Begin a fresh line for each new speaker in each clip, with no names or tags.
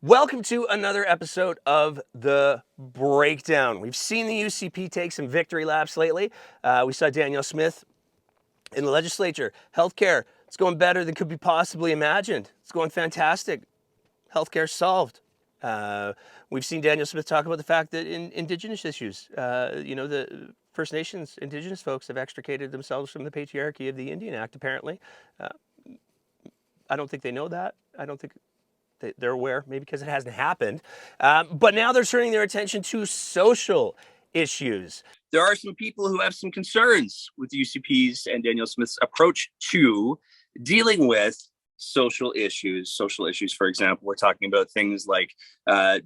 Welcome to another episode of The Breakdown. We've seen the UCP take some victory laps lately. We saw Danielle Smith in the legislature. Healthcare, it's going better than could be possibly imagined. It's going fantastic. Healthcare solved. We've seen Danielle Smith talk about the fact that in Indigenous issues, the First Nations, Indigenous folks have extricated themselves from the patriarchy of the Indian Act, apparently. I don't think they know that. I don't think they're aware, maybe because it hasn't happened. But now they're turning their attention to social issues.
There are some people who have some concerns with the UCP's and Danielle Smith's approach to dealing with social issues. Social issues, for example, we're talking about things like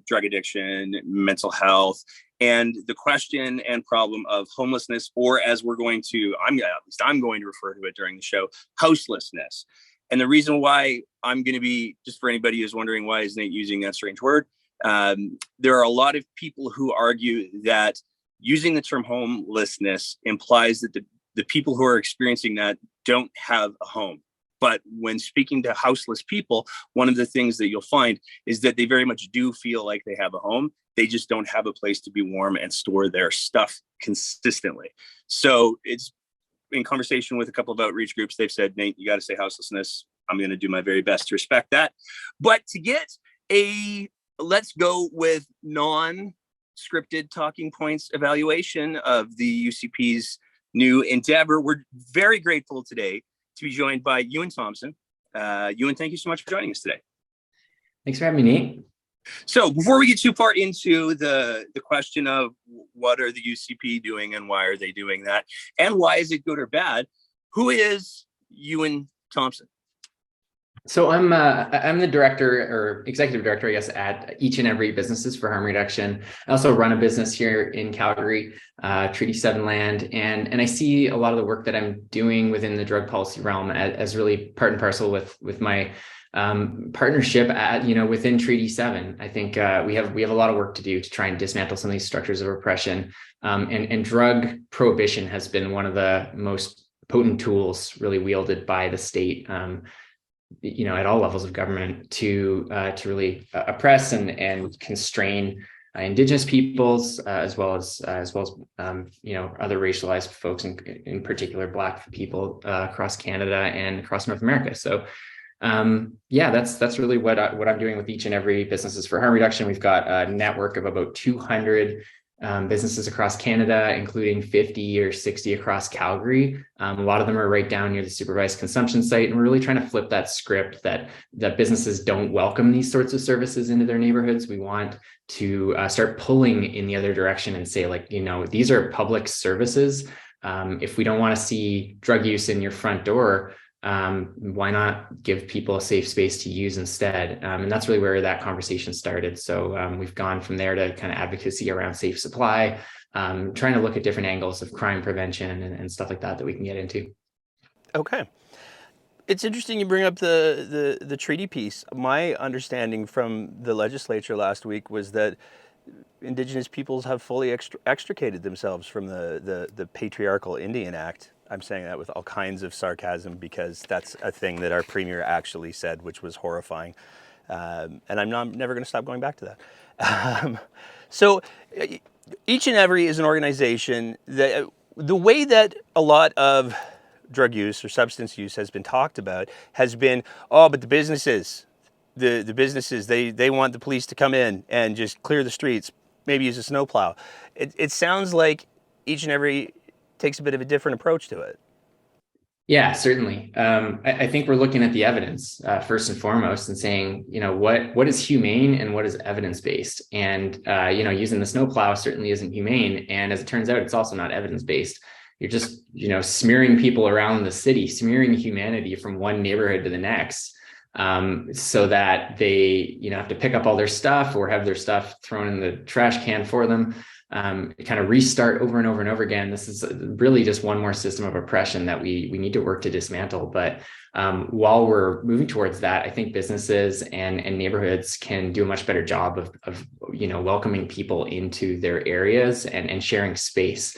drug addiction, mental health, and the question and problem of homelessness, or as I'm going to refer to it during the show, houselessness. And the reason why I'm going to be, just for anybody who's wondering why is Nate using that strange word, there are a lot of people who argue that using the term homelessness implies that the people who are experiencing that don't have a home. But when speaking to houseless people, one of the things that you'll find is that they very much do feel like they have a home. They just don't have a place to be warm and store their stuff consistently. So it's in conversation with a couple of outreach groups, they've said, Nate, you got to say houselessness. I'm going to do my very best to respect that. But to get let's go with non-scripted talking points evaluation of the UCP's new endeavor, we're very grateful today to be joined by Euan Thomson. Euan, thank you so much for joining us today.
Thanks for having me, Nate.
So before we get too far into the question of what are the UCP doing and why are they doing that and why is it good or bad, who is Euan Thomson?
So I'm the director or executive director, I guess, at Each and Every Businesses for Harm Reduction. I also run a business here in Calgary, Treaty 7 land, and I see a lot of the work that I'm doing within the drug policy realm as really part and parcel with my partnership within Treaty 7. I think we have a lot of work to do to try and dismantle some of these structures of oppression, and drug prohibition has been one of the most potent tools really wielded by the state, at all levels of government to really oppress and constrain Indigenous peoples, as well as other racialized folks, in particular Black people across Canada and across North America. So that's really what I'm doing with Each and Every Businesses for Harm Reduction. We've got a network of about 200 businesses across Canada, including 50 or 60 across Calgary. A lot of them are right down near the supervised consumption site. And we're really trying to flip that script that businesses don't welcome these sorts of services into their neighborhoods. We want to start pulling in the other direction and say, these are public services. If we don't want to see drug use in your front door, why not give people a safe space to use instead? And that's really where that conversation started. So we've gone from there to kind of advocacy around safe supply, trying to look at different angles of crime prevention and stuff like that we can get into.
Okay. It's interesting you bring up the treaty piece. My understanding from the legislature last week was that Indigenous peoples have fully extricated themselves from the patriarchal Indian Act. I'm saying that with all kinds of sarcasm because that's a thing that our premier actually said, which was horrifying. And I'm never going to stop going back to that. So Each and Every is an organization that the way that a lot of drug use or substance use has been talked about has been, but the businesses, the businesses, they want the police to come in and just clear the streets, maybe use a snowplow. It sounds like Each and Every takes a bit of a different approach to it.
Yeah, certainly. I think we're looking at the evidence first and foremost and saying, what is humane and what is evidence-based? And, using the snowplow certainly isn't humane. And as it turns out, it's also not evidence-based. You're just, smearing people around the city, smearing humanity from one neighborhood to the next, so that they, have to pick up all their stuff or have their stuff thrown in the trash can for them. Kind of restart over and over and over again. This is really just one more system of oppression that we need to work to dismantle. But while we're moving towards that, I think businesses and neighborhoods can do a much better job of welcoming people into their areas and sharing space.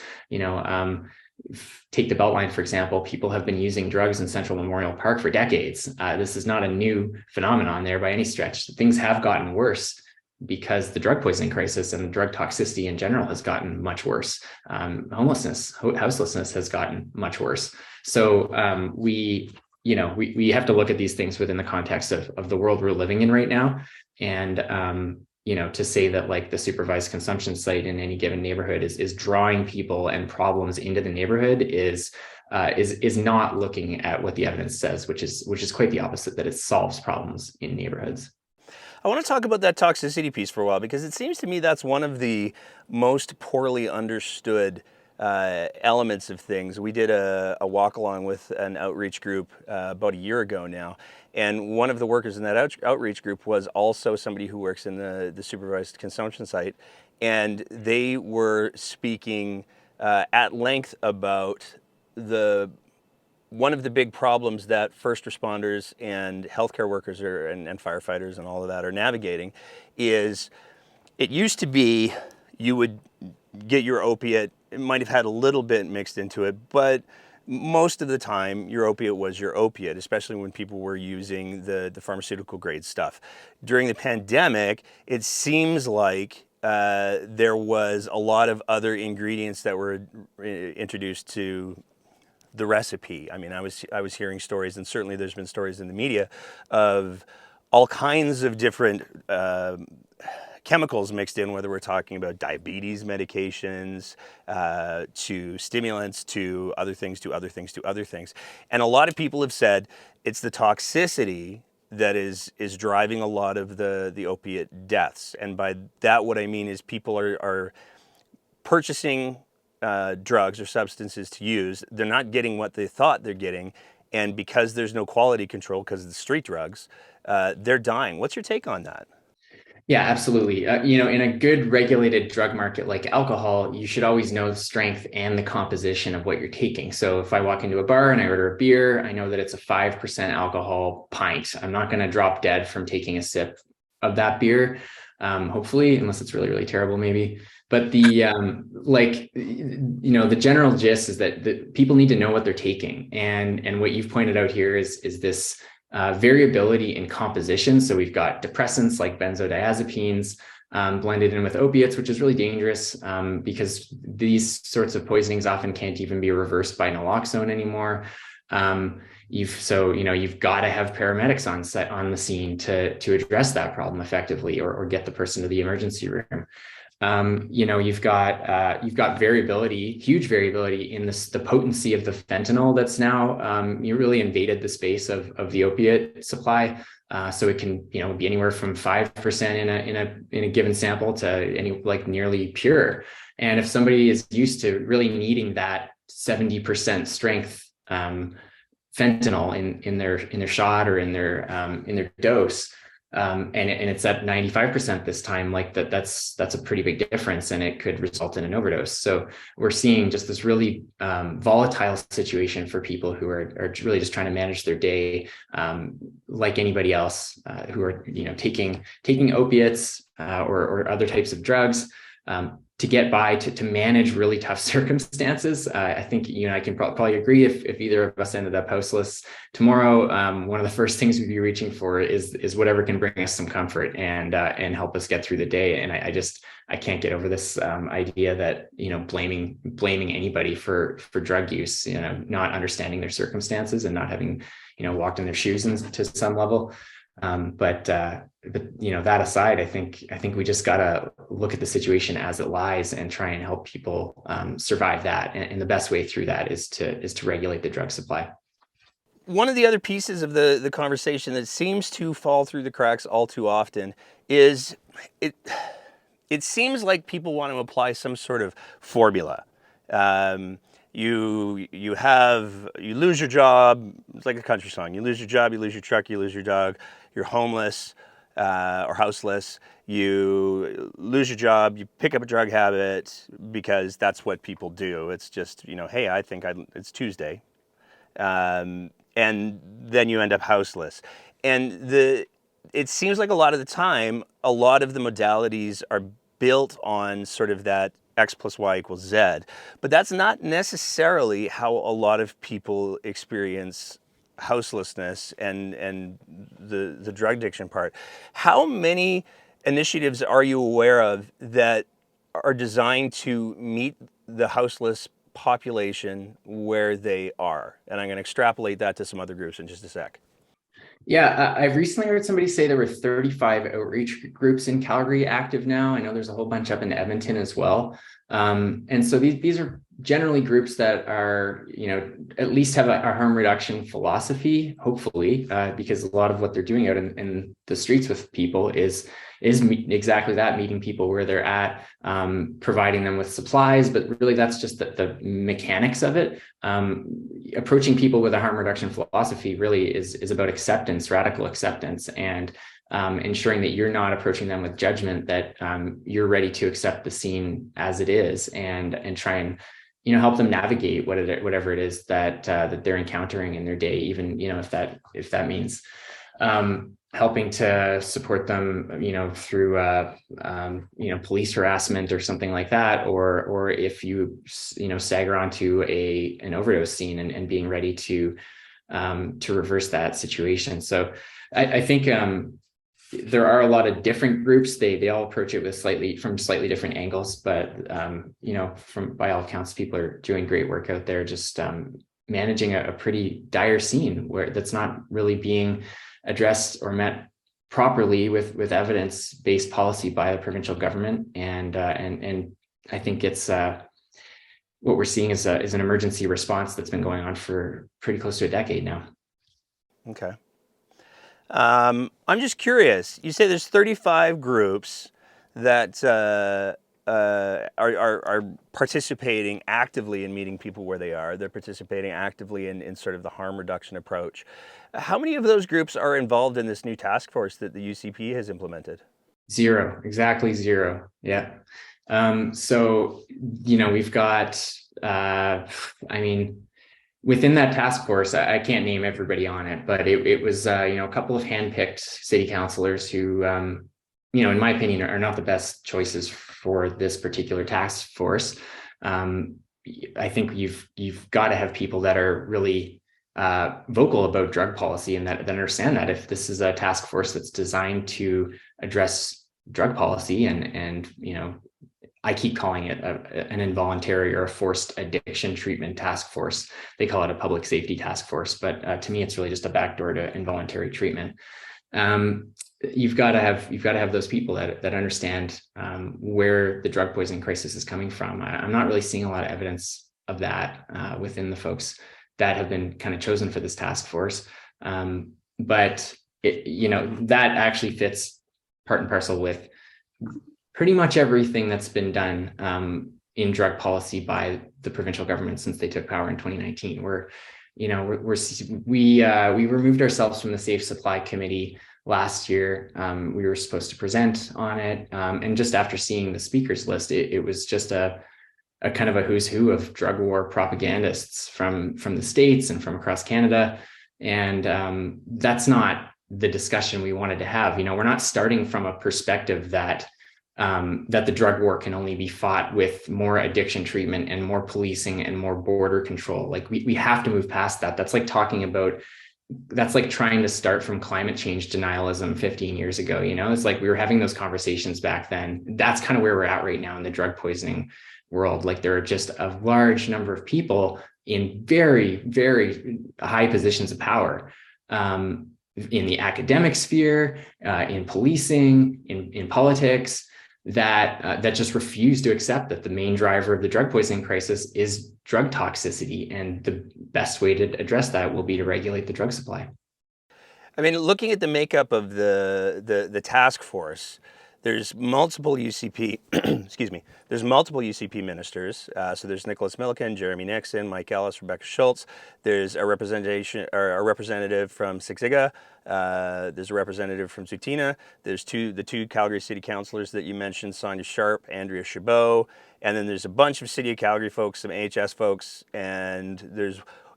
take the Beltline, for example. People have been using drugs in Central Memorial Park for decades. This is not a new phenomenon there by any stretch. Things have gotten worse because the drug poisoning crisis and the drug toxicity in general has gotten much worse. Homelessness, houselessness has gotten much worse. So we have to look at these things within the context of the world we're living in right now. And to say that like the supervised consumption site in any given neighborhood is drawing people and problems into the neighborhood is not looking at what the evidence says, which is quite the opposite, that it solves problems in neighborhoods.
I want to talk about that toxicity piece for a while, because it seems to me that's one of the most poorly understood elements of things. We did a walk along with an outreach group about a year ago now, and one of the workers in that outreach group was also somebody who works in the supervised consumption site, and they were speaking at length about one of the big problems that first responders and healthcare workers and firefighters and all of that are navigating is, it used to be you would get your opiate, it might have had a little bit mixed into it, but most of the time your opiate was your opiate, especially when people were using the pharmaceutical grade stuff. During the pandemic, it seems like there was a lot of other ingredients that were introduced to the recipe. I mean, I was hearing stories, and certainly there's been stories in the media of all kinds of different chemicals mixed in, whether we're talking about diabetes medications, to stimulants, to other things, to other things, to other things. And a lot of people have said it's the toxicity that is driving a lot of the opiate deaths. And by that, what I mean is people are purchasing drugs or substances to use. They're not getting what they thought they're getting, and because there's no quality control because of the street drugs, they're dying. What's your take on that?
Yeah, absolutely. In a good regulated drug market like alcohol, you should always know the strength and the composition of what you're taking. So if I walk into a bar and I order a beer, I know that it's a 5% alcohol pint. I'm not going to drop dead from taking a sip of that beer, hopefully, unless it's really, really terrible, maybe. But the general gist is that the people need to know what they're taking, and what you've pointed out here is this variability in composition. So we've got depressants like benzodiazepines blended in with opiates, which is really dangerous because these sorts of poisonings often can't even be reversed by naloxone anymore. You've got to have paramedics on the scene to address that problem effectively, or get the person to the emergency room. You've got variability, huge variability in the potency of the fentanyl that's now you really invaded the space of the opiate supply. So it can be anywhere from 5% in a given sample to nearly pure. And if somebody is used to really needing that 70% strength fentanyl in their shot or in their dose, and it's at 95% this time, that's a pretty big difference, and it could result in an overdose. So we're seeing just this really volatile situation for people who are really just trying to manage their day, like anybody else who are taking opiates or other types of drugs to get by, to manage really tough circumstances. I think you and I can probably agree, if either of us ended up houseless tomorrow, one of the first things we'd be reaching for is whatever can bring us some comfort and help us get through the day. And I can't get over this idea that blaming anybody for drug use, not understanding their circumstances and not having walked in their shoes to some level. But that aside, I think we just gotta look at the situation as it lies and try and help people survive that. And the best way through that is to regulate the drug supply.
One of the other pieces of the conversation that seems to fall through the cracks all too often is it seems like people want to apply some sort of formula. You lose your job. It's like a country song. You lose your job, you lose your truck, you lose your dog. You're homeless or houseless. You lose your job. You pick up a drug habit because that's what people do. It's just hey, I think it's Tuesday, and then you end up houseless. And it seems like a lot of the time, a lot of the modalities are built on sort of that X plus Y equals Z. But that's not necessarily how a lot of people experience houselessness and the drug addiction part. How many initiatives are you aware of that are designed to meet the houseless population where they are? And I'm going to extrapolate that to some other groups in just a sec.
Yeah, I've recently heard somebody say there were 35 outreach groups in Calgary active now. I know there's a whole bunch up in Edmonton as well. And so these are generally groups that are, at least have a harm reduction philosophy, hopefully, because a lot of what they're doing out in the streets with people is exactly that, meeting people where they're at, providing them with supplies, but really that's just the mechanics of it. Approaching people with a harm reduction philosophy really is about acceptance, radical acceptance, and ensuring that you're not approaching them with judgment, that you're ready to accept the scene as it is, and try and help them navigate whatever it is that they're encountering in their day, even if that means helping to support them, through police harassment or something like that, or if you stagger onto an overdose scene and being ready to reverse that situation. So I think there are a lot of different groups. They all approach it with slightly different angles, but from by all accounts, people are doing great work out there, just managing a pretty dire scene that's not really being addressed or met properly with evidence-based policy by the provincial government. And I think it's what we're seeing is an emergency response that's been going on for pretty close to a decade now.
Okay. I'm just curious. You say there's 35 groups that are participating actively in meeting people where they are. They're participating actively in sort of the harm reduction approach. How many of those groups are involved in this new task force that the UCP has implemented?
Zero, exactly zero. Yeah. So, we've got, within that task force, I can't name everybody on it, but it was, a couple of handpicked city councilors who, in my opinion, are not the best choices for this particular task force. I think you've got to have people that are really vocal about drug policy, and that understand that if this is a task force that's designed to address drug policy, and I keep calling it an involuntary or a forced addiction treatment task force. They call it a public safety task force, but to me, it's really just a backdoor to involuntary treatment. You've got to have those people that understand where the drug poisoning crisis is coming from. I'm not really seeing a lot of evidence of that within the folks that have been kind of chosen for this task force. But that actually fits part and parcel with pretty much everything that's been done in drug policy by the provincial government since they took power in 2019. We removed ourselves from the Safe Supply Committee last year. We were supposed to present on it, and just after seeing the speakers list, it was just a kind of a who's who of drug war propagandists from the States and from across Canada, and that's not the discussion we wanted to have. We're not starting from a perspective that the drug war can only be fought with more addiction treatment and more policing and more border control. Like we have to move past that. That's like trying to start from climate change denialism 15 years ago. It's like we were having those conversations back then. That's kind of where we're at right now in the drug poisoning world. Like there are just a large number of people in very, very high positions of power, in the academic sphere, in policing, in politics, that just refuse to accept that the main driver of the drug poisoning crisis is drug toxicity, and the best way to address that will be to regulate the drug supply.
I mean, looking at the makeup of the task force, there's multiple UCP, excuse me, there's multiple UCP ministers. So there's Nicholas Milliken, Jeremy Nixon, Mike Ellis, Rebecca Schultz. There's a representative from Siksika. There's a representative from Zutina. There's the two Calgary City Councillors that you mentioned, Sonia Sharp, Andrea Chabot, and then there's a bunch of City of Calgary folks, some AHS folks, and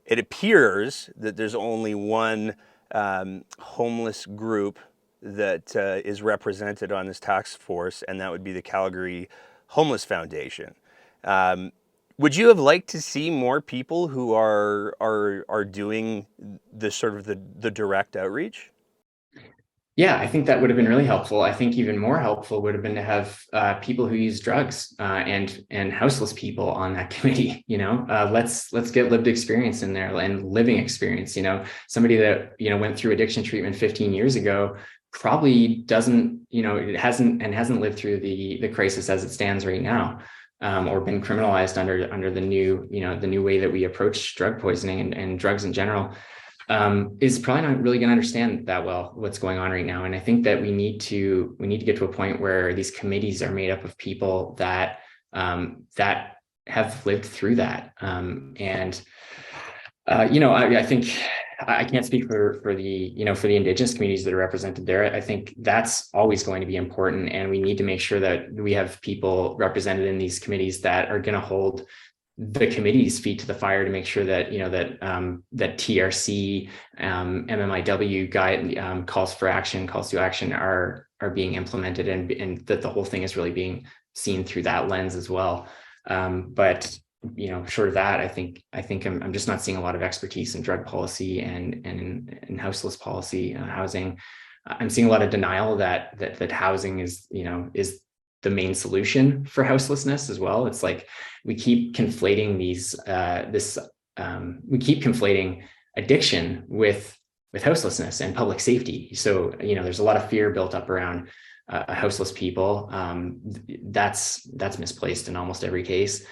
it appears that there's only one homeless group that is represented on this task force, and that would be the Calgary Homeless Foundation. Would you have liked to see more people who are doing the sort of the direct outreach?
Yeah, I think that would have been really helpful. I think even more helpful would have been to have people who use drugs and houseless people on that committee. Let's get lived experience in there and living experience. Somebody that went through addiction treatment 15 years ago probably doesn't, it hasn't lived through the crisis as it stands right now, or been criminalized under the new way that we approach drug poisoning and drugs in general. Is probably not really going to understand that well what's going on right now. And I think that we need to get to a point where these committees are made up of people that that have lived through that. I think I can't speak for the Indigenous communities that are represented there. I think that's always going to be important, and we need to make sure that we have people represented in these committees that are going to hold the committee's feet to the fire to make sure that that TRC, MMIW guide, calls to action are being implemented, and that the whole thing is really being seen through that lens as well. But short of that, I think I'm just not seeing a lot of expertise in drug policy and in houseless policy, housing. I'm seeing a lot of denial that housing is the main solution for houselessness as well. It's like we keep conflating we keep conflating addiction with houselessness and public safety. So there's a lot of fear built up around houseless people. That's misplaced in almost every case.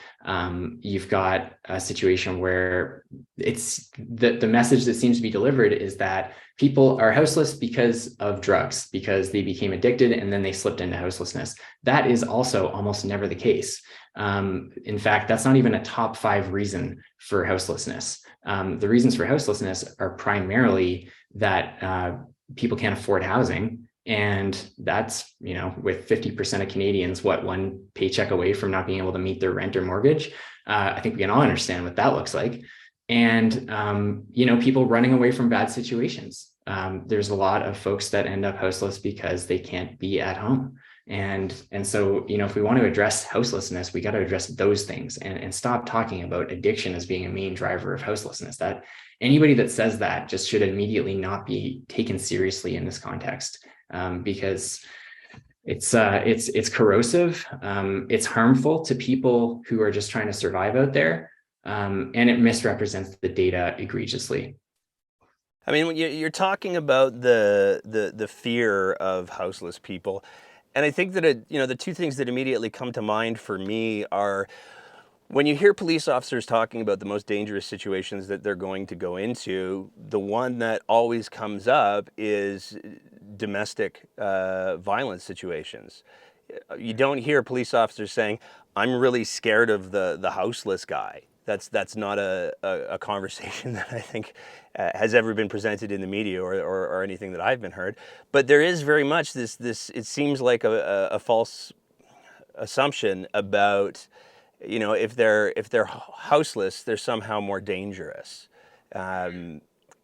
You've got a situation where it's the message that seems to be delivered is that people are houseless because of drugs, because they became addicted and then they slipped into houselessness. That is also almost never the case. In fact, that's not even a top 5 reason for houselessness. The reasons for houselessness are primarily that people can't afford housing. And that's, with 50% of Canadians, one paycheck away from not being able to meet their rent or mortgage. I think we can all understand what that looks like. And, people running away from bad situations. There's a lot of folks that end up houseless because they can't be at home. And so, if we want to address houselessness, we got to address those things and stop talking about addiction as being a main driver of houselessness. That anybody that says that just should immediately not be taken seriously in this context, because it's corrosive. It's harmful to people who are just trying to survive out there. And it misrepresents the data egregiously.
I mean, when you're talking about the fear of houseless people, and I think that the two things that immediately come to mind for me are when you hear police officers talking about the most dangerous situations that they're going to go into, the one that always comes up is domestic violence situations. You don't hear police officers saying, "I'm really scared of the houseless guy." That's not a conversation that I think has ever been presented in the media or anything that I've been heard. But there is very much this it seems like a false assumption about, if they're houseless, they're somehow more dangerous.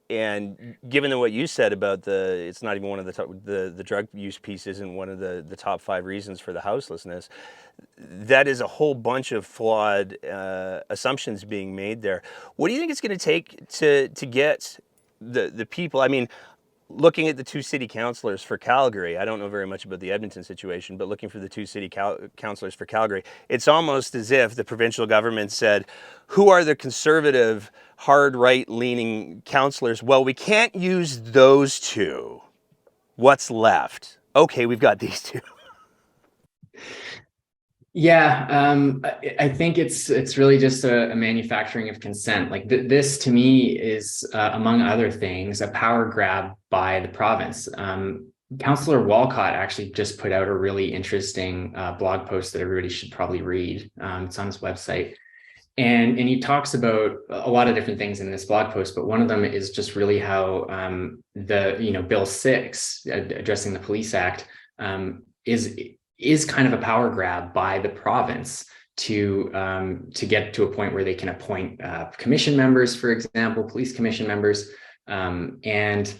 And given what you said about it's not even one of the drug use piece isn't one of the top 5 reasons for the houselessness. That is a whole bunch of flawed assumptions being made there. What do you think it's going to take to get the people? I mean, looking at the 2 city councillors for Calgary, I don't know very much about the Edmonton situation, but looking for the 2 city councillors for Calgary, it's almost as if the provincial government said, who are the conservative, hard right-leaning councillors? Well, we can't use those 2. What's left? Okay, we've got these 2.
Yeah, I think it's really just a manufacturing of consent. Like this to me is, among other things, a power grab by the province. Councillor Walcott actually just put out a really interesting blog post that everybody should probably read. It's on his website. And he talks about a lot of different things in this blog post, but one of them is just really how Bill 6, addressing the Police Act, is kind of a power grab by the province to get to a point where they can appoint commission members, for example, police commission members, and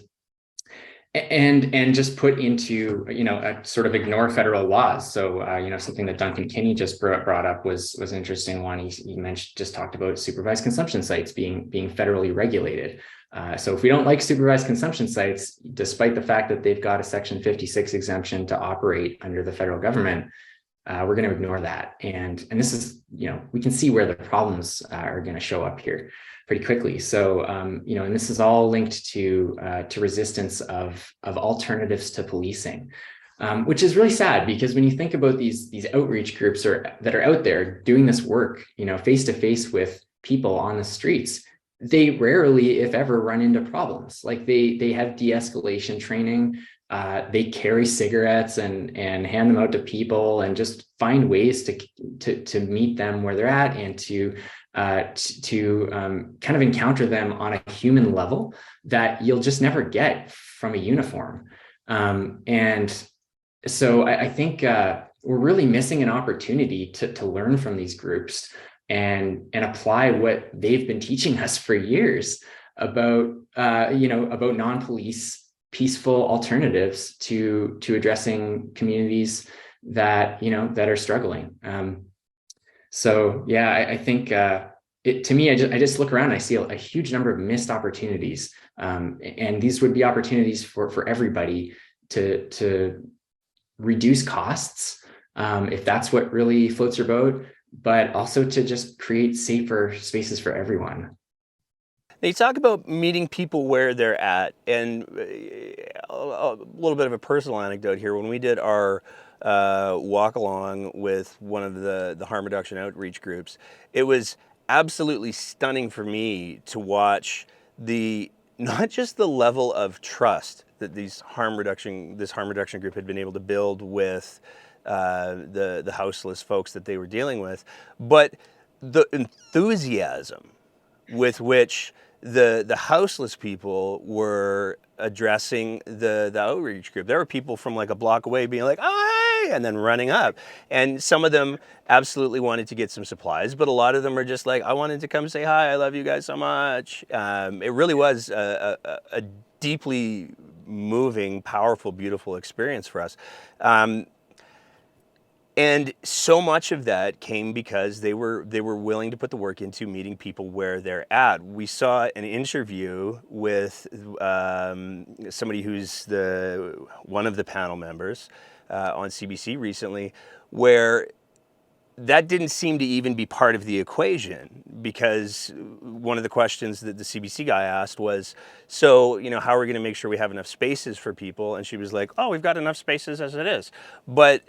and just put into, a sort of ignore federal laws. So something that Duncan Kinney just brought up was an interesting one. He mentioned, just talked about supervised consumption sites being federally regulated. So if we don't like supervised consumption sites, despite the fact that they've got a Section 56 exemption to operate under the federal government, we're going to ignore that. And this is, we can see where the problems are going to show up here pretty quickly. So, and this is all linked to resistance of alternatives to policing, which is really sad, because when you think about these outreach groups that are out there doing this work, face to face with people on the streets, they rarely, if ever, run into problems. Like they have de-escalation training. They carry cigarettes and hand them out to people, and just find ways to meet them where they're at, and to kind of encounter them on a human level that you'll just never get from a uniform. And so I think we're really missing an opportunity to learn from these groups and apply what they've been teaching us for years about non-police peaceful alternatives to addressing communities that are struggling. So yeah, I think to me, I just look around and I see a huge number of missed opportunities, and these would be opportunities for everybody to reduce costs, if that's what really floats your boat, but also to just create safer spaces for everyone.
Now, you talk about meeting people where they're at, and a little bit of a personal anecdote here. When we did our walk along with one of the harm reduction outreach groups, it was absolutely stunning for me to watch not just the level of trust that this harm reduction group had been able to build with the houseless folks that they were dealing with, but the enthusiasm with which the houseless people were addressing the outreach group. There were people from like a block away being like, "Oh, hey," and then running up. And some of them absolutely wanted to get some supplies, but a lot of them are just like, "I wanted to come say hi. I love you guys so much." It really was a deeply moving, powerful, beautiful experience for us. And so much of that came because they were willing to put the work into meeting people where they're at. We saw an interview with somebody who's one of the panel members on CBC recently, where that didn't seem to even be part of the equation, because one of the questions that the CBC guy asked was, so, how are we going to make sure we have enough spaces for people? And she was like, "Oh, we've got enough spaces as it is." But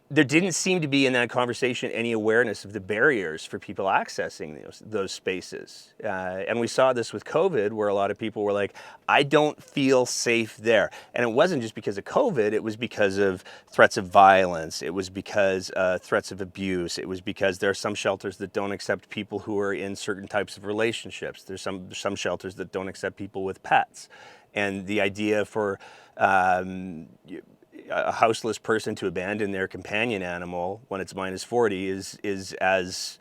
there didn't seem to be in that conversation any awareness of the barriers for people accessing those spaces. And we saw this with COVID, where a lot of people were like, "I don't feel safe there." And it wasn't just because of COVID, it was because of threats of violence. It was because threats of abuse. It was because there are some shelters that don't accept people who are in certain types of relationships. There's some shelters that don't accept people with pets. And the idea for a houseless person to abandon their companion animal when it's -40 is as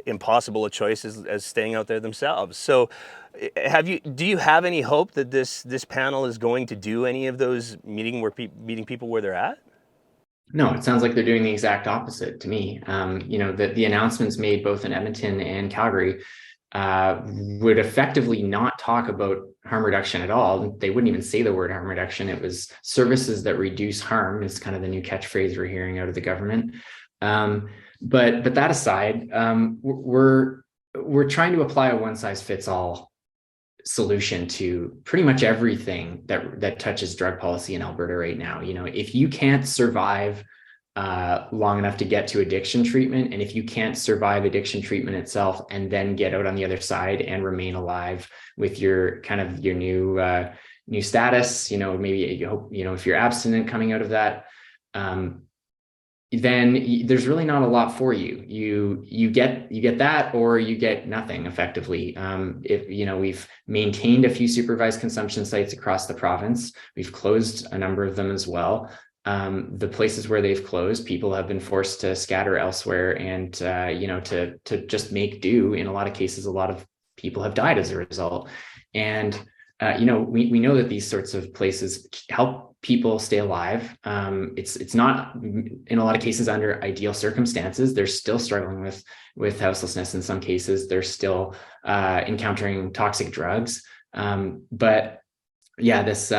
impossible a choice as staying out there themselves. So do you have any hope that this panel is going to do any of those meeting people where they're at?
No, it sounds like they're doing the exact opposite to me. The announcements made both in Edmonton and Calgary would effectively not talk about harm reduction at all. They wouldn't even say the word harm reduction. It was services that reduce harm is kind of the new catchphrase we're hearing out of the government. But that aside, we're trying to apply a one-size-fits-all solution to pretty much everything that touches drug policy in Alberta right now. If you can't survive long enough to get to addiction treatment, and if you can't survive addiction treatment itself and then get out on the other side and remain alive with your new status, maybe you hope, if you're abstinent coming out of that, then there's really not a lot for you. You get that, or you get nothing effectively. We've maintained a few supervised consumption sites across the province. We've closed a number of them as well. The places where they've closed, people have been forced to scatter elsewhere and, to just make do. In a lot of cases, a lot of people have died as a result. And we know that these sorts of places help people stay alive. It's not, in a lot of cases, under ideal circumstances. They're still struggling with houselessness in some cases. They're still encountering toxic drugs. But yeah, this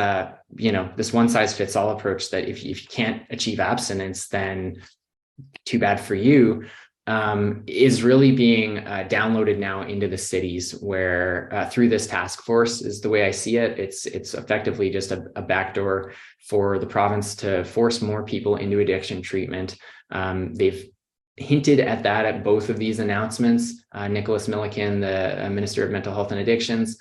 one size fits all approach that if you can't achieve abstinence, then too bad for you, is really being downloaded now into the cities where through this task force is the way I see it. It's effectively just a backdoor for the province to force more people into addiction treatment. They've hinted at that at both of these announcements. Nicholas Milliken, the Minister of Mental Health and Addictions,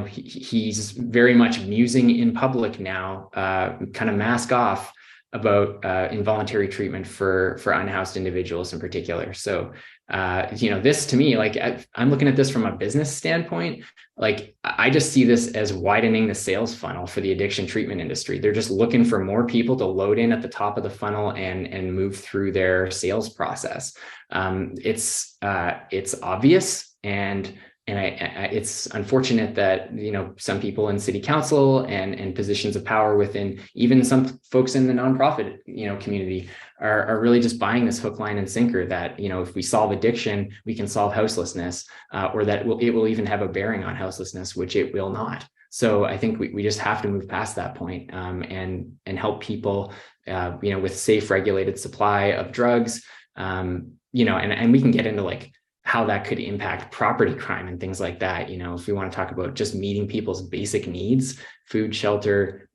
he's very much musing in public now, kind of mask off about involuntary treatment for unhoused individuals in particular. So, this to me, like I'm looking at this from a business standpoint, like I just see this as widening the sales funnel for the addiction treatment industry. They're just looking for more people to load in at the top of the funnel and move through their sales process. It's obvious, and it's unfortunate that some people in city council and positions of power within even some folks in the nonprofit community are really just buying this hook, line, and sinker that if we solve addiction, we can solve houselessness, or that it will even have a bearing on houselessness, which it will not. So I think we just have to move past that point, and help people with safe, regulated supply of drugs, and we can get into like how that could impact property crime and things like that. If we want to talk about just meeting people's basic needs, food, shelter,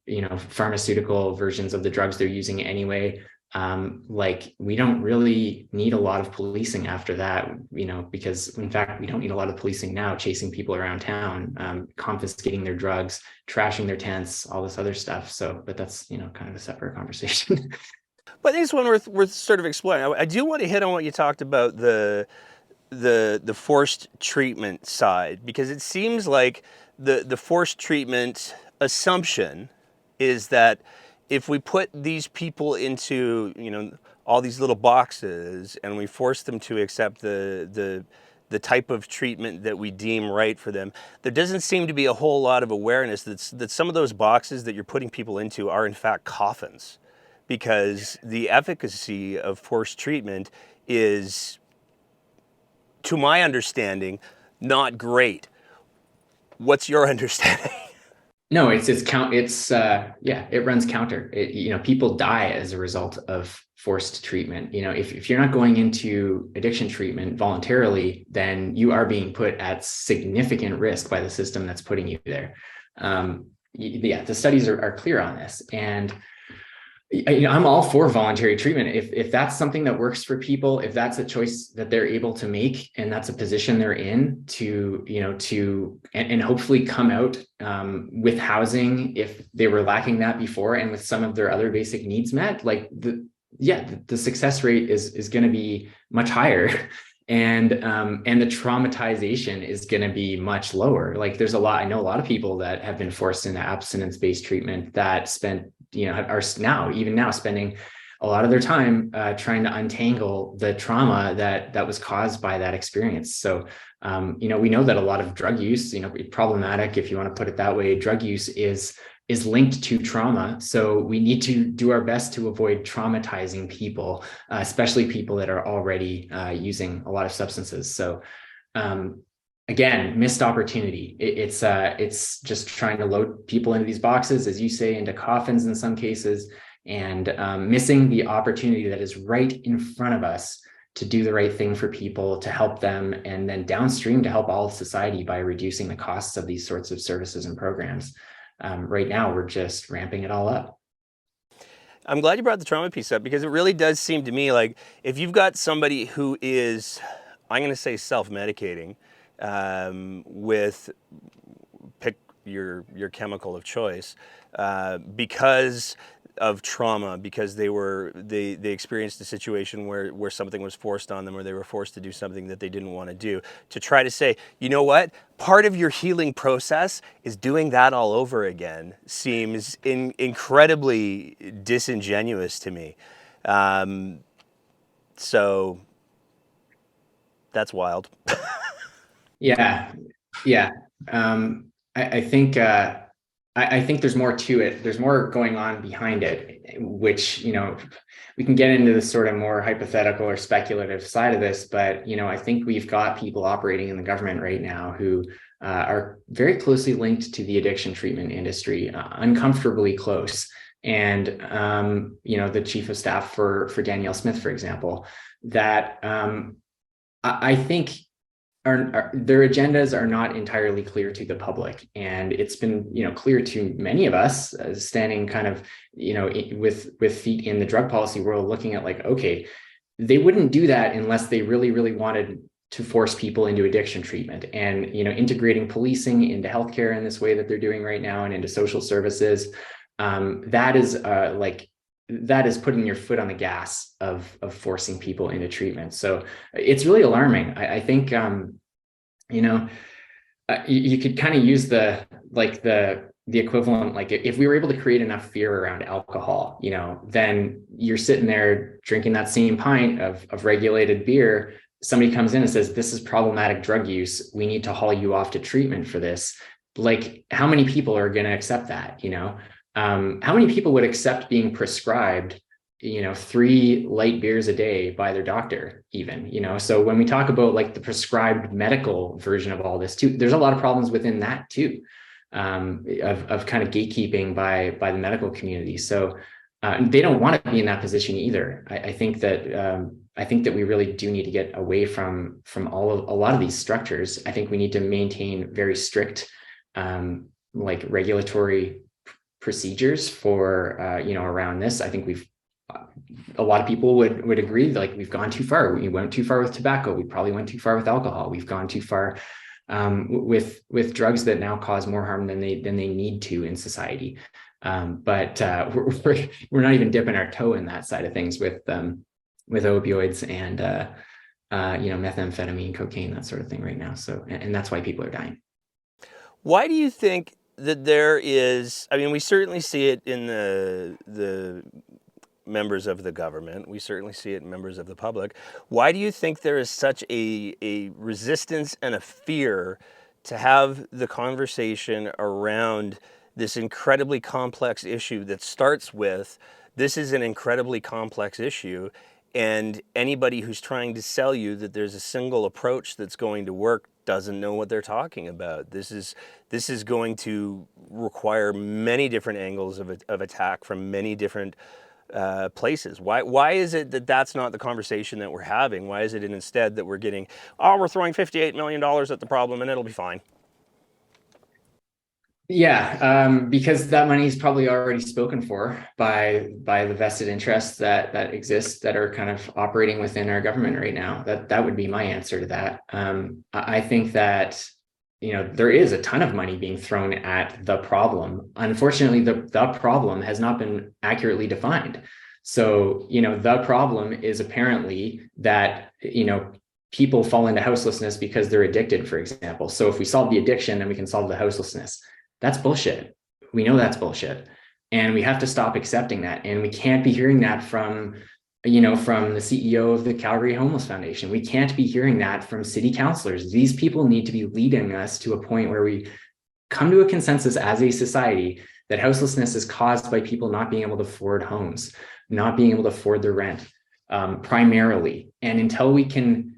pharmaceutical versions of the drugs they're using anyway, like we don't really need a lot of policing after that, because in fact, we don't need a lot of policing now, chasing people around town, confiscating their drugs, trashing their tents, all this other stuff. So, but that's, kind of a separate conversation.
But I think it's one worth sort of exploring. I do want to hit on what you talked about, the forced treatment side, because it seems like the forced treatment assumption is that if we put these people into all these little boxes and we force them to accept the type of treatment that we deem right for them, there doesn't seem to be a whole lot of awareness that some of those boxes that you're putting people into are in fact coffins, because the efficacy of forced treatment is, to my understanding, not great. What's your understanding?
No, it runs counter. People die as a result of forced treatment. If you're not going into addiction treatment voluntarily, then you are being put at significant risk by the system that's putting you there. The studies are clear on this, and I'm all for voluntary treatment. If that's something that works for people, if that's a choice that they're able to make, and that's a position they're in and hopefully come out with housing if they were lacking that before, and with some of their other basic needs met, like the success rate is going to be much higher. And the traumatization is going to be much lower. Like I know a lot of people that have been forced into abstinence-based treatment that are now spending a lot of their time trying to untangle the trauma that was caused by that experience. So, we know that a lot of drug use, problematic, if you want to put it that way, drug use is linked to trauma. So we need to do our best to avoid traumatizing people, especially people that are already using a lot of substances. So again, missed opportunity. It's just trying to load people into these boxes, as you say, into coffins in some cases, and missing the opportunity that is right in front of us to do the right thing for people, to help them, and then downstream to help all of society by reducing the costs of these sorts of services and programs. Right now, we're just ramping it all up.
I'm glad you brought the trauma piece up, because it really does seem to me like if you've got somebody who is, I'm going to say, self-medicating with, pick your chemical of choice, because of trauma, because they experienced a situation where something was forced on them, or they were forced to do something that they didn't want to do, to try to say, you know what, part of your healing process is doing that all over again, seems incredibly disingenuous to me. So that's wild.
Yeah. I think I think there's more to it. There's more going on behind it, which, we can get into the sort of more hypothetical or speculative side of this, but, I think we've got people operating in the government right now who are very closely linked to the addiction treatment industry, uncomfortably close. And, the chief of staff for Danielle Smith, for example, that I think their agendas are not entirely clear to the public, and it's been clear to many of us standing kind of with feet in the drug policy world, looking at like, okay, they wouldn't do that unless they really wanted to force people into addiction treatment, and integrating policing into healthcare in this way that they're doing right now and into social services. That is putting your foot on the gas of forcing people into treatment. So it's really alarming. I think, you could kind of use the equivalent, like if we were able to create enough fear around alcohol, then you're sitting there drinking that same pint of regulated beer. Somebody comes in and says, this is problematic drug use. We need to haul you off to treatment for this. Like, how many people are going to accept that? How many people would accept being prescribed, 3 light beers a day by their doctor even, so when we talk about like the prescribed medical version of all this too, there's a lot of problems within that too, of kind of gatekeeping by the medical community. So they don't want to be in that position either. I think that we really do need to get away from a lot of these structures. I think we need to maintain very strict, like regulatory procedures for, around this. I think a lot of people would agree, like we've gone too far. We went too far with tobacco. We probably went too far with alcohol. We've gone too far with drugs that now cause more harm than they need to in society. But we're not even dipping our toe in that side of things with opioids and methamphetamine, cocaine, that sort of thing right now. So, and that's why people are dying.
Why do you think that there is? I mean, we certainly see it in the members of the government. We certainly see it in members of the public. Why do you think there is such a resistance and a fear to have the conversation around this incredibly complex issue that starts with, this is an incredibly complex issue, and anybody who's trying to sell you that there's a single approach that's going to work doesn't know what they're talking about. This is going to require many different angles of attack from many different places. Why is it that that's not the conversation that we're having? Why is it instead that we're getting, we're throwing $58 million at the problem and it'll be fine?
Yeah, because that money is probably already spoken for by the vested interests that exist, that are kind of operating within our government right now. That would be my answer to that. I think that there is a ton of money being thrown at the problem. Unfortunately, the problem has not been accurately defined. So the problem is apparently that people fall into houselessness because they're addicted, for example. So if we solve the addiction, then we can solve the houselessness. That's bullshit. We know that's bullshit. And we have to stop accepting that. And we can't be hearing that from the CEO of the Calgary Homeless Foundation. We can't be hearing that from city councilors. These people need to be leading us to a point where we come to a consensus as a society that houselessness is caused by people not being able to afford homes, not being able to afford their rent, primarily. And until we can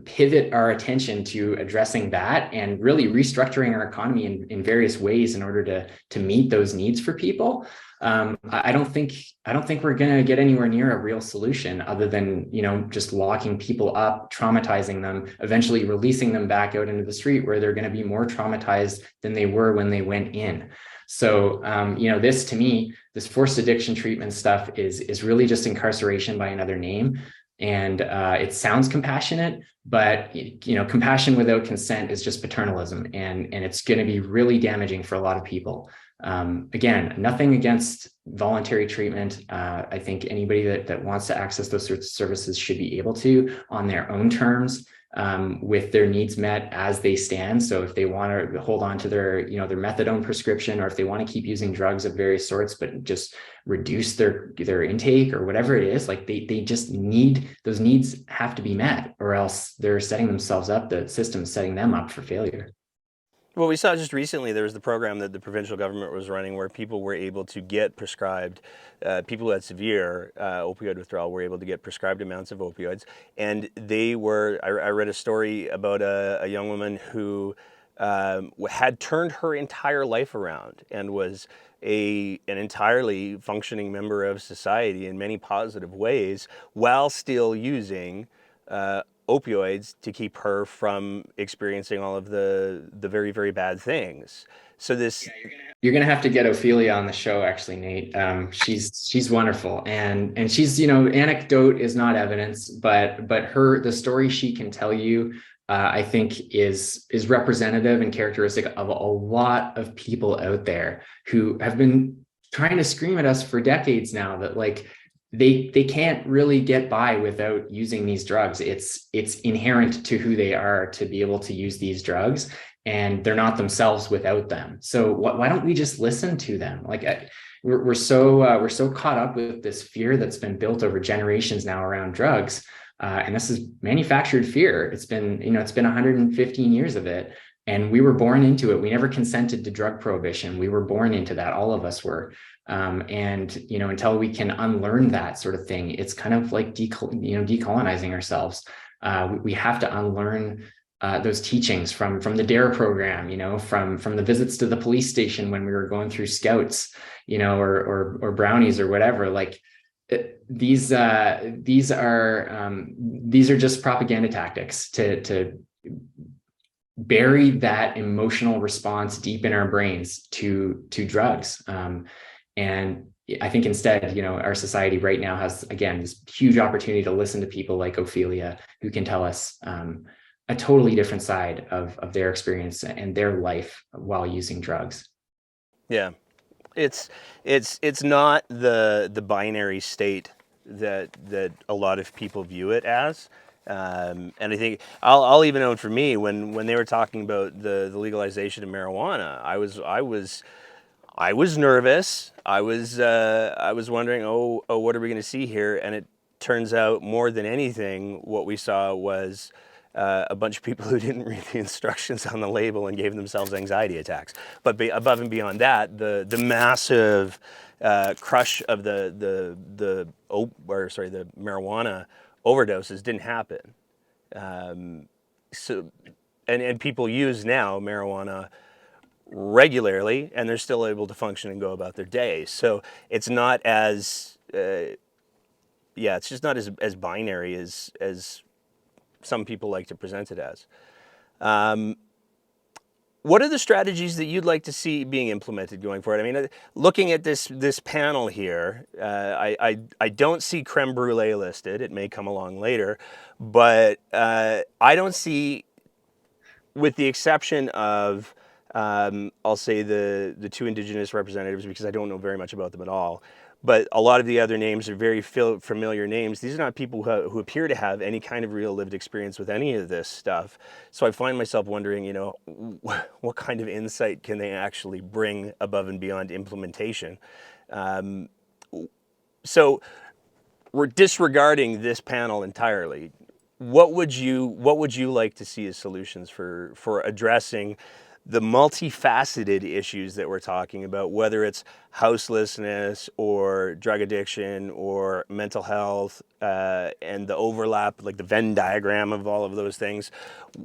pivot our attention to addressing that and really restructuring our economy in various ways in order to meet those needs for people, I don't think we're going to get anywhere near a real solution, other than just locking people up, traumatizing them, eventually releasing them back out into the street where they're going to be more traumatized than they were when they went in. So this, to me, this forced addiction treatment stuff is really just incarceration by another name. And it sounds compassionate, but compassion without consent is just paternalism, and it's going to be really damaging for a lot of people. Again, nothing against voluntary treatment. I think anybody that wants to access those sorts of services should be able to, on their own terms, with their needs met as they stand. So if they want to hold on to their methadone prescription, or if they want to keep using drugs of various sorts, but just reduce their intake or whatever it is, like they just need, those needs have to be met, or else they're setting themselves up, the system's setting them up for failure.
Well, we saw just recently there was the program that the provincial government was running where people were able to get prescribed, people who had severe opioid withdrawal were able to get prescribed amounts of opioids. And I read a story about a young woman who had turned her entire life around and was an entirely functioning member of society in many positive ways while still using opioids to keep her from experiencing all of the very, very bad things. So this,
You're gonna have to get Ophelia on the show, actually, Nate. She's wonderful, and she's, anecdote is not evidence, but the story she can tell you, I think is representative and characteristic of a lot of people out there who have been trying to scream at us for decades now that like they can't really get by without using these drugs. It's inherent to who they are to be able to use these drugs, and they're not themselves without them. So why don't we just listen to them? Like we're so caught up with this fear that's been built over generations now around drugs, and this is manufactured fear. It's been 115 years of it, and we were born into it. We never consented to drug prohibition. We were born into that. All of us were. And until we can unlearn that sort of thing, it's kind of like decolonizing ourselves. We have to unlearn those teachings from the DARE program, from the visits to the police station when we were going through scouts, or brownies or whatever. Like these are just propaganda tactics to bury that emotional response deep in our brains to drugs. And I think instead, our society right now has, again, this huge opportunity to listen to people like Ophelia, who can tell us a totally different side of their experience and their life while using drugs.
yeah, it's not the binary state that a lot of people view it as. And I think I'll even own for me when they were talking about the legalization of marijuana, I was nervous. I was wondering, what are we going to see here? And it turns out more than anything, what we saw was a bunch of people who didn't read the instructions on the label and gave themselves anxiety attacks. But above and beyond that, the massive crush of the marijuana overdoses didn't happen. So people use now marijuana regularly, and they're still able to function and go about their day. So it's not as it's just not as binary as some people like to present it as. What are the strategies that you'd like to see being implemented going forward? I mean, looking at this panel here, I don't see creme brulee listed. It may come along later, but I don't see, with the exception of I'll say the two Indigenous representatives, because I don't know very much about them at all. But a lot of the other names are very familiar names. These are not people who appear to have any kind of real lived experience with any of this stuff. So I find myself wondering, what kind of insight can they actually bring above and beyond implementation? So we're disregarding this panel entirely. What would you like to see as solutions for addressing the multifaceted issues that we're talking about, whether it's houselessness or drug addiction or mental health, and the overlap, like the Venn diagram of all of those things?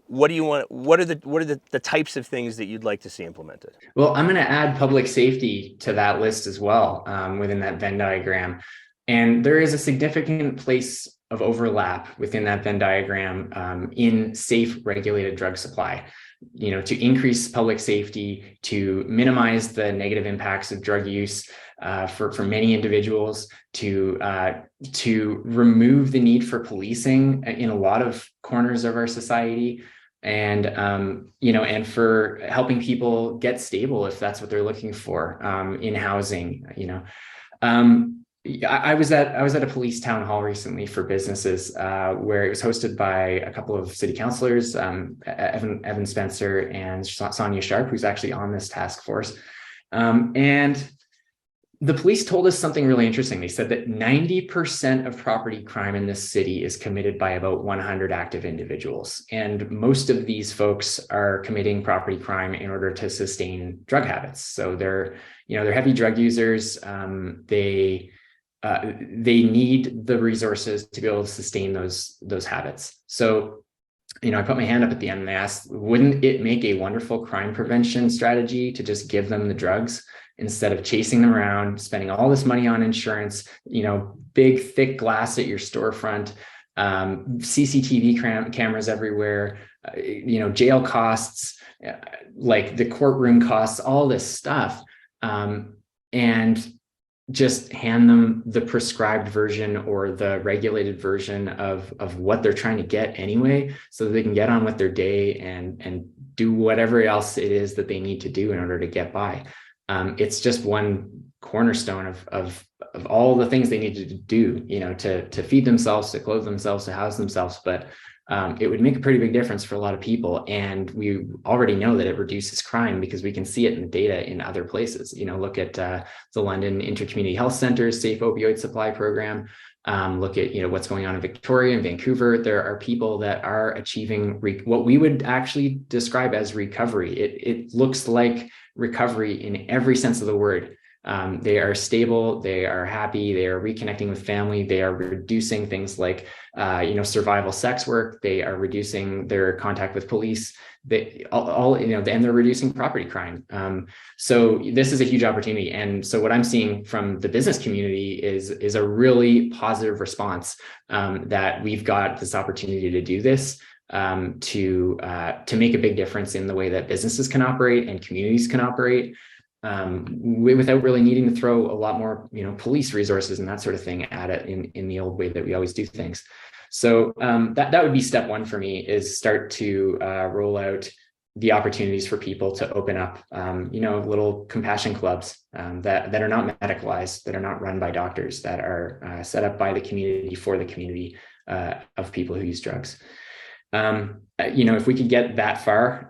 What do you want? What are the types of things that you'd like to see implemented?
Well, I'm going to add public safety to that list as well, within that Venn diagram. And there is a significant place of overlap within that Venn diagram in safe, regulated drug supply. To increase public safety, to minimize the negative impacts of drug use for many individuals, to remove the need for policing in a lot of corners of our society, and and for helping people get stable if that's what they're looking for in housing. I was at a police town hall recently for businesses where it was hosted by a couple of city councillors, Evan Spencer and Sonia Sharp, who's actually on this task force. And The police told us something really interesting. They said that 90% of property crime in this city is committed by about 100 active individuals. And most of these folks are committing property crime in order to sustain drug habits. So they're heavy drug users. They need the resources to be able to sustain those habits. So, I put my hand up at the end and I asked, wouldn't it make a wonderful crime prevention strategy to just give them the drugs instead of chasing them around, spending all this money on insurance, big, thick glass at your storefront, CCTV cameras everywhere, jail costs, like the courtroom costs, all this stuff. And just hand them the prescribed version or the regulated version of what they're trying to get anyway, so that they can get on with their day and do whatever else it is that they need to do in order to get by. It's just one cornerstone of all the things they need to do, to feed themselves, to clothe themselves, to house themselves. But it would make a pretty big difference for a lot of people. And we already know that it reduces crime because we can see it in the data in other places. Look at the London Intercommunity Health Centre's Safe Opioid Supply Program. Look at what's going on in Victoria and Vancouver. There are people that are achieving what we would actually describe as recovery. It looks like recovery in every sense of the word. They are stable, they are happy, they are reconnecting with family, they are reducing things like survival sex work, they are reducing their contact with police, and they're reducing property crime. So this is a huge opportunity. And so what I'm seeing from the business community is a really positive response, that we've got this opportunity to do this. To make a big difference in the way that businesses can operate and communities can operate, without really needing to throw a lot more, police resources and that sort of thing at it in the old way that we always do things. So that would be step one for me, is start to roll out the opportunities for people to open up, little compassion clubs that are not medicalized, that are not run by doctors, that are set up by the community for the community of people who use drugs. If we could get that far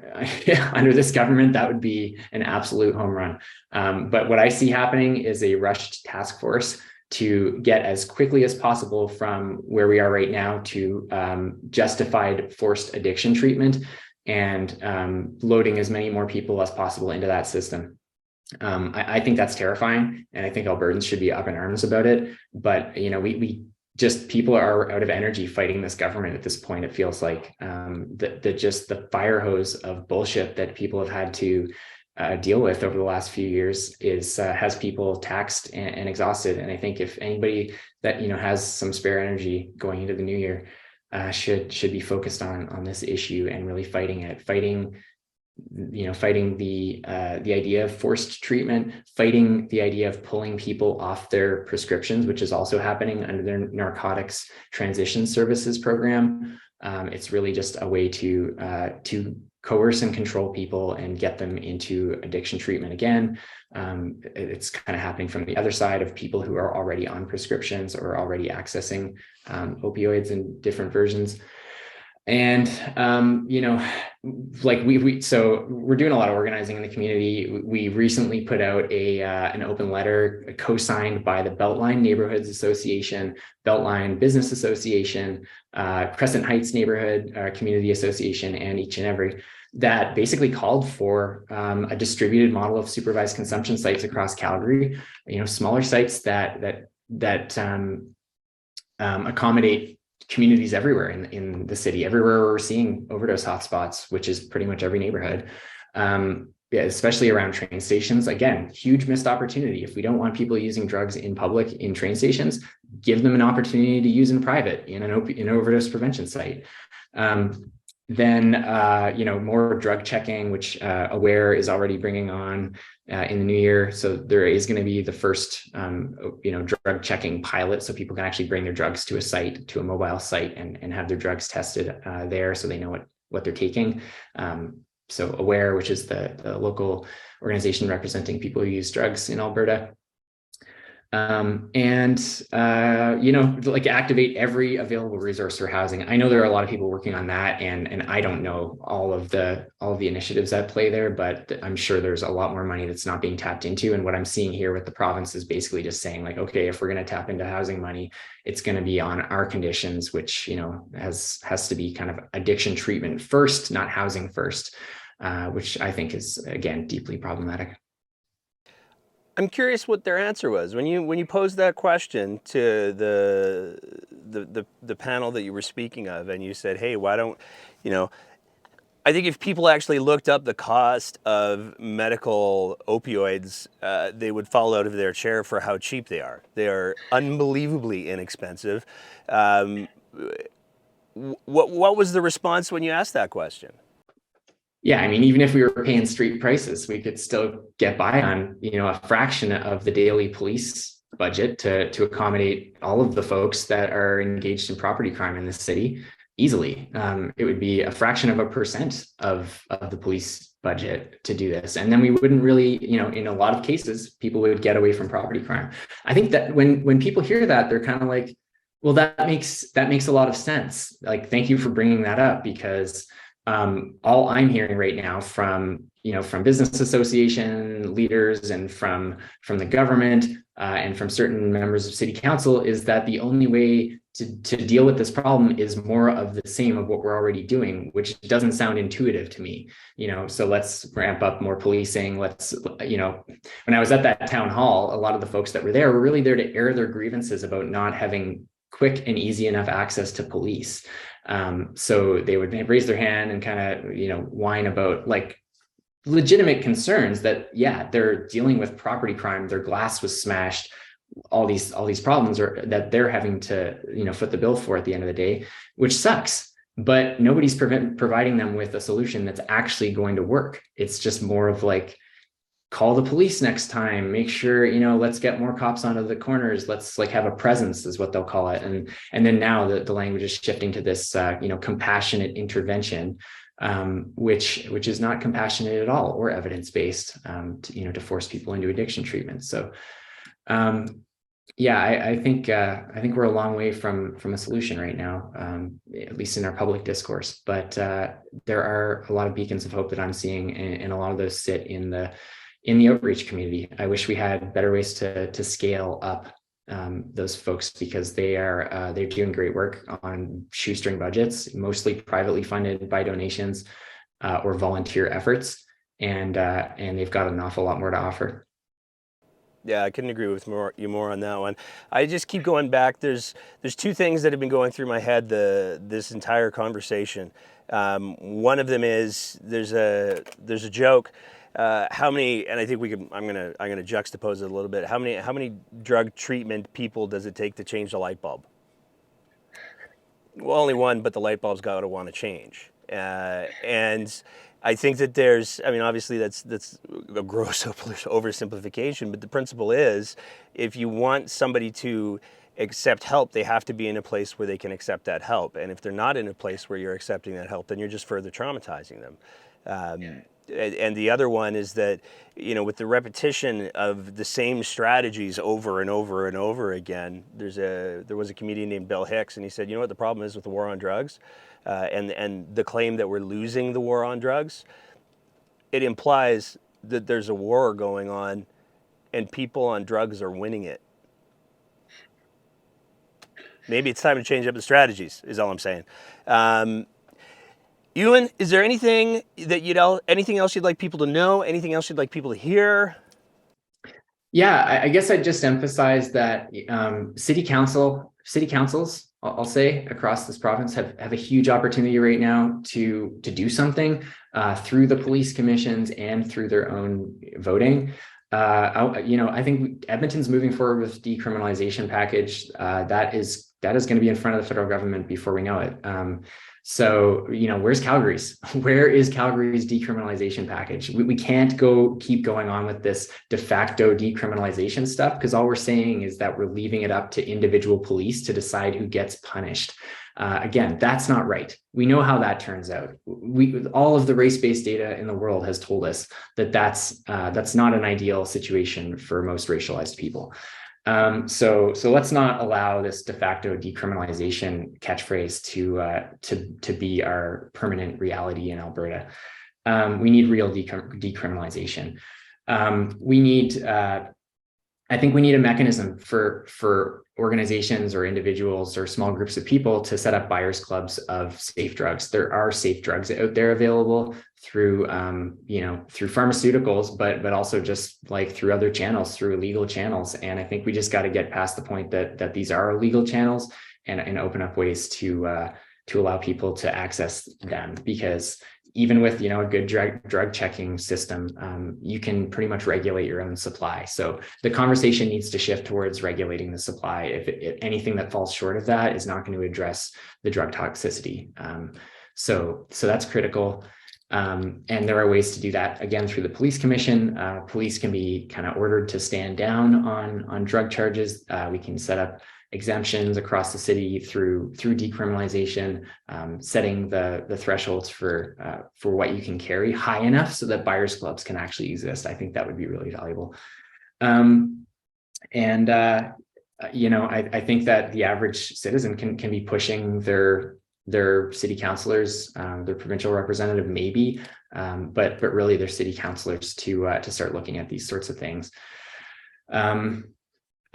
under this government, that would be an absolute home run. But what I see happening is a rushed task force to get as quickly as possible from where we are right now to justified forced addiction treatment, and loading as many more people as possible into that system. I think that's terrifying, and I think Albertans should be up in arms about it. But people are out of energy fighting this government at this point. It feels like just the fire hose of bullshit that people have had to deal with over the last few years has people taxed and exhausted. And I think if anybody that has some spare energy going into the new year should be focused on this issue and really fighting the idea of forced treatment, fighting the idea of pulling people off their prescriptions, which is also happening under their narcotics transition services program. It's really just a way to coerce and control people and get them into addiction treatment again. It's kind of happening from the other side of people who are already on prescriptions or already accessing opioids in different versions. And, so we're doing a lot of organizing in the community. We recently put out an open letter co-signed by the Beltline Neighborhoods Association, Beltline Business Association, Crescent Heights Neighborhood Community Association, and Each and Every, that basically called for a distributed model of supervised consumption sites across Calgary, smaller sites that accommodate communities everywhere in the city, everywhere where we're seeing overdose hotspots, which is pretty much every neighborhood, especially around train stations. Again, huge missed opportunity. If we don't want people using drugs in public in train stations, give them an opportunity to use in private in an overdose prevention site. Then, more drug checking, which Aware is already bringing on in the new year. So there is going to be the first, drug checking pilot, so people can actually bring their drugs to a mobile site and have their drugs tested there, so they know what they're taking. So Aware, which is the local organization representing people who use drugs in Alberta. Like activate every available resource for housing. I know there are a lot of people working on that, and I don't know all of the initiatives at play there, but I'm sure there's a lot more money that's not being tapped into. And what I'm seeing here with the province is basically just saying like, okay, if we're going to tap into housing money, it's going to be on our conditions, which has to be kind of addiction treatment first, not housing first, which I think is again deeply problematic.
I'm curious what their answer was when you posed that question to the panel that you were speaking of, and you said, "Hey, why don't you know?" I think if people actually looked up the cost of medical opioids, they would fall out of their chair for how cheap they are. They are unbelievably inexpensive. What was the response when you asked that question?
Yeah, I mean, even if we were paying street prices, we could still get by on, a fraction of the daily police budget to accommodate all of the folks that are engaged in property crime in this city easily. It would be a fraction of a percent of the police budget to do this. And then we wouldn't really, in a lot of cases, people would get away from property crime. I think that when people hear that, they're kind of like, well, that makes a lot of sense. Like, thank you for bringing that up, because all I'm hearing right now from business association leaders and from the government and from certain members of city council is that the only way to deal with this problem is more of the same of what we're already doing, which doesn't sound intuitive to me. So let's ramp up more policing. Let's, when I was at that town hall, a lot of the folks that were there were really there to air their grievances about not having quick and easy enough access to police. So they would raise their hand and kind of, whine about like legitimate concerns that, yeah, they're dealing with property crime. Their glass was smashed. All these problems are that they're having to, foot the bill for at the end of the day, which sucks. But nobody's providing them with a solution that's actually going to work. It's just more of like, call the police next time, make sure, let's get more cops onto the corners. Let's like have a presence is what they'll call it. And then now the language is shifting to this, compassionate intervention, which is not compassionate at all or evidence-based, to force people into addiction treatment. So, I think we're a long way from a solution right now, at least in our public discourse, but there are a lot of beacons of hope that I'm seeing, and a lot of those sit in the outreach community. I wish we had better ways to scale up those folks, because they're doing great work on shoestring budgets, mostly privately funded by donations or volunteer efforts, and they've got an awful lot more to offer.
Yeah, I couldn't agree with you more on that one. I just keep going back. There's two things that have been going through my head this entire conversation. One of them is there's a joke. How many? And I think I'm gonna juxtapose it a little bit. How many drug treatment people does it take to change the light bulb? Well, only one, but the light bulb's got to want to change. And I think that obviously that's a gross oversimplification, but the principle is, if you want somebody to accept help, they have to be in a place where they can accept that help. And if they're not in a place where you're accepting that help, then you're just further traumatizing them. And the other one is that, with the repetition of the same strategies over and over and over again, there was a comedian named Bill Hicks, and he said, what the problem is with the war on drugs, and the claim that we're losing the war on drugs, it implies that there's a war going on and people on drugs are winning it. Maybe it's time to change up the strategies, is all I'm saying. Euan, is there anything else you'd like people to know? Anything else you'd like people to hear?
Yeah, I guess I'd just emphasize that city councils, I'll say, across this province have a huge opportunity right now to do something through the police commissions and through their own voting. I think Edmonton's moving forward with decriminalization package. That is going to be in front of the federal government before we know it. So, where's Calgary's? Where is Calgary's decriminalization package? We can't keep going on with this de facto decriminalization stuff, because all we're saying is that we're leaving it up to individual police to decide who gets punished. Again, that's not right. We know how that turns out. All of the race-based data in the world has told us that that's not an ideal situation for most racialized people. So let's not allow this de facto decriminalization catchphrase to be our permanent reality in Alberta. We need real decriminalization. We need I think we need a mechanism for organizations or individuals or small groups of people to set up buyers clubs of safe drugs. There are safe drugs out there available through through pharmaceuticals, but also just like through other channels, through illegal channels. And I think we just got to get past the point that these are illegal channels and open up ways to allow people to access them, because even with a good drug checking system, you can pretty much regulate your own supply. So the conversation needs to shift towards regulating the supply. If anything that falls short of that is not going to address the drug toxicity. So that's critical. And there are ways to do that, again, through the police commission. Police can be kind of ordered to stand down on drug charges. We can set up exemptions across the city through decriminalization, setting the thresholds for what you can carry high enough so that buyers clubs can actually exist. I think that would be really valuable. I think that the average citizen can be pushing their city councilors, their provincial representative maybe, but really their city councilors to start looking at these sorts of things.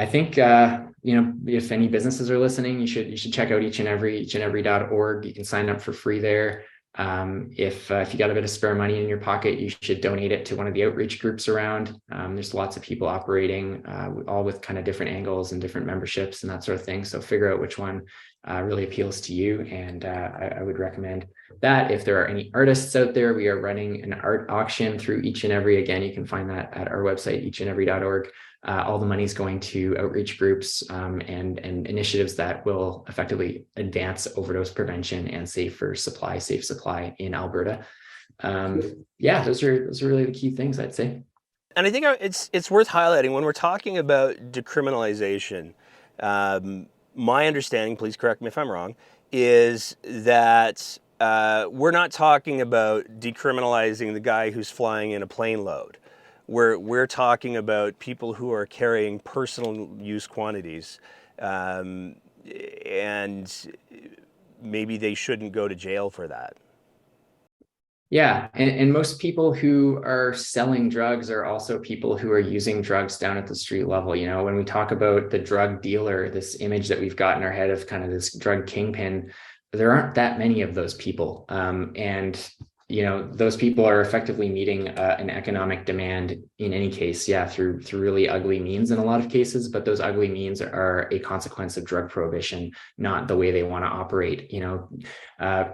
I think if any businesses are listening, you should check out eachandevery.org. You can sign up for free there. If you got a bit of spare money in your pocket, you should donate it to one of the outreach groups around. There's lots of people operating, all with kind of different angles and different memberships and that sort of thing. So figure out which one really appeals to you, and I would recommend that. If there are any artists out there, we are running an art auction through Each and Every. Again, you can find that at our website, eachandevery.org. All the money is going to outreach groups and initiatives that will effectively advance overdose prevention and safe supply in Alberta. Those are really the key things, I'd say.
And I think it's worth highlighting when we're talking about decriminalization. My understanding, please correct me if I'm wrong, is that we're not talking about decriminalizing the guy who's flying in a plane load. We're talking about people who are carrying personal use quantities, and maybe they shouldn't go to jail for that.
Yeah, and most people who are selling drugs are also people who are using drugs down at the street level. When we talk about the drug dealer, this image that we've got in our head of kind of this drug kingpin, there aren't that many of those people. Those people are effectively meeting an economic demand in any case, through really ugly means in a lot of cases, but those ugly means are a consequence of drug prohibition, not the way they want to operate.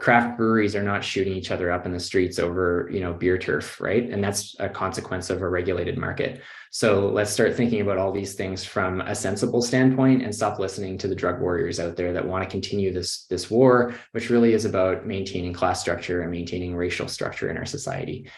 Craft breweries are not shooting each other up in the streets over, beer turf, right? And that's a consequence of a regulated market. So let's start thinking about all these things from a sensible standpoint and stop listening to the drug warriors out there that want to continue this war, which really is about maintaining class structure and maintaining racial structure in our society.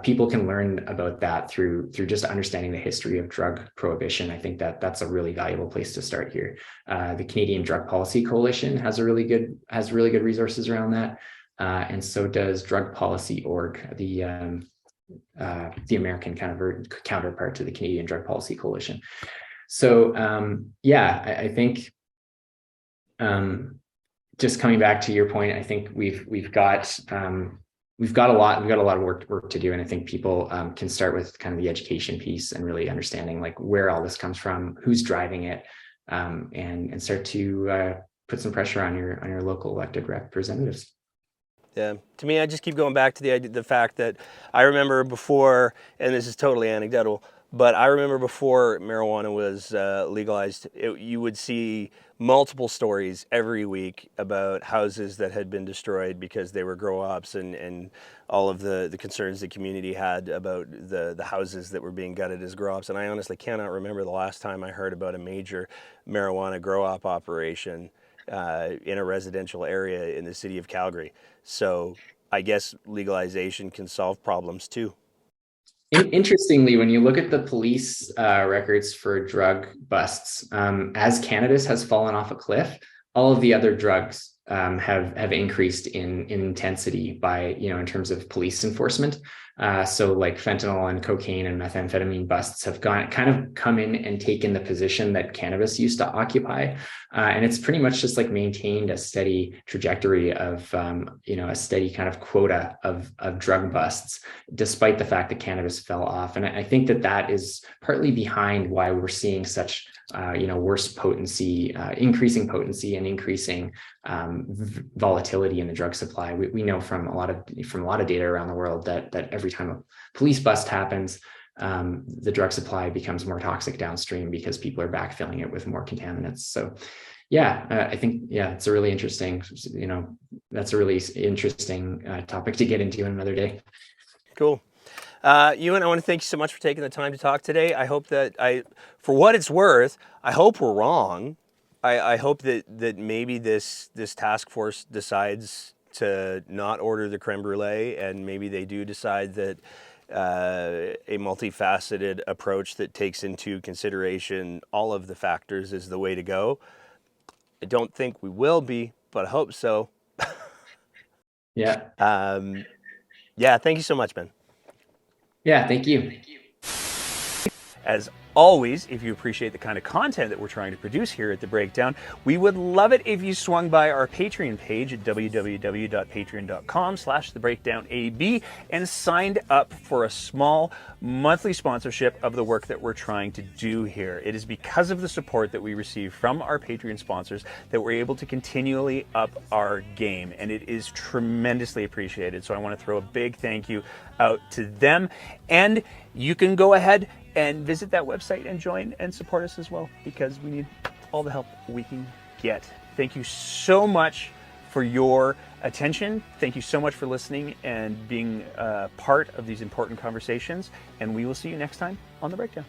People can learn about that through just understanding the history of drug prohibition. I think that's a really valuable place to start here. The Canadian Drug Policy Coalition has really good resources around that, and so does Drug Policy Org, the American kind of counterpart to the Canadian Drug Policy Coalition. So I think just coming back to your point, I think we've got a lot of work to do, and I think people can start with kind of the education piece and really understanding like where all this comes from, who's driving it, and start to put some pressure on your local elected representatives.
Yeah, to me, I just keep going back to the fact that I remember before, and this is totally anecdotal, but I remember before marijuana was legalized, you would see multiple stories every week about houses that had been destroyed because they were grow-ops, and all of the concerns the community had about the houses that were being gutted as grow-ops. And I honestly cannot remember the last time I heard about a major marijuana grow-op operation in a residential area in the city of Calgary. So I guess legalization can solve problems too.
Interestingly, when you look at the police records for drug busts, as cannabis has fallen off a cliff, all of the other drugs have increased in intensity by, in terms of police enforcement. So like fentanyl and cocaine and methamphetamine busts have kind of come in and taken the position that cannabis used to occupy. And it's pretty much just like maintained a steady trajectory of, a steady kind of quota of drug busts, despite the fact that cannabis fell off. And I think that is partly behind why we're seeing such, worse potency, increasing potency and increasing volatility in the drug supply. We know from a lot of data around the world that every time a police bust happens, the drug supply becomes more toxic downstream because people are backfilling it with more contaminants. So I think, it's a really interesting, that's a really interesting topic to get into another day.
Cool. Euan, I want to thank you so much for taking the time to talk today. I hope that for what it's worth, I hope we're wrong. I hope that maybe this task force decides to not order the creme brulee, and maybe they do decide that a multifaceted approach that takes into consideration all of the factors is the way to go. I don't think we will be, but I hope so.
Yeah.
Thank you so much, Ben.
Yeah, thank you.
As always, if you appreciate the kind of content that we're trying to produce here at The Breakdown, we would love it if you swung by our Patreon page at www.patreon.com/thebreakdownab and signed up for a small monthly sponsorship of the work that we're trying to do here. It is because of the support that we receive from our Patreon sponsors that we're able to continually up our game, and it is tremendously appreciated. So I want to throw a big thank you out to them, and you can go ahead and visit that website and join and support us as well, because we need all the help we can get. Thank you so much for your attention. Thank you so much for listening and being part of these important conversations. And we will see you next time on The Breakdown.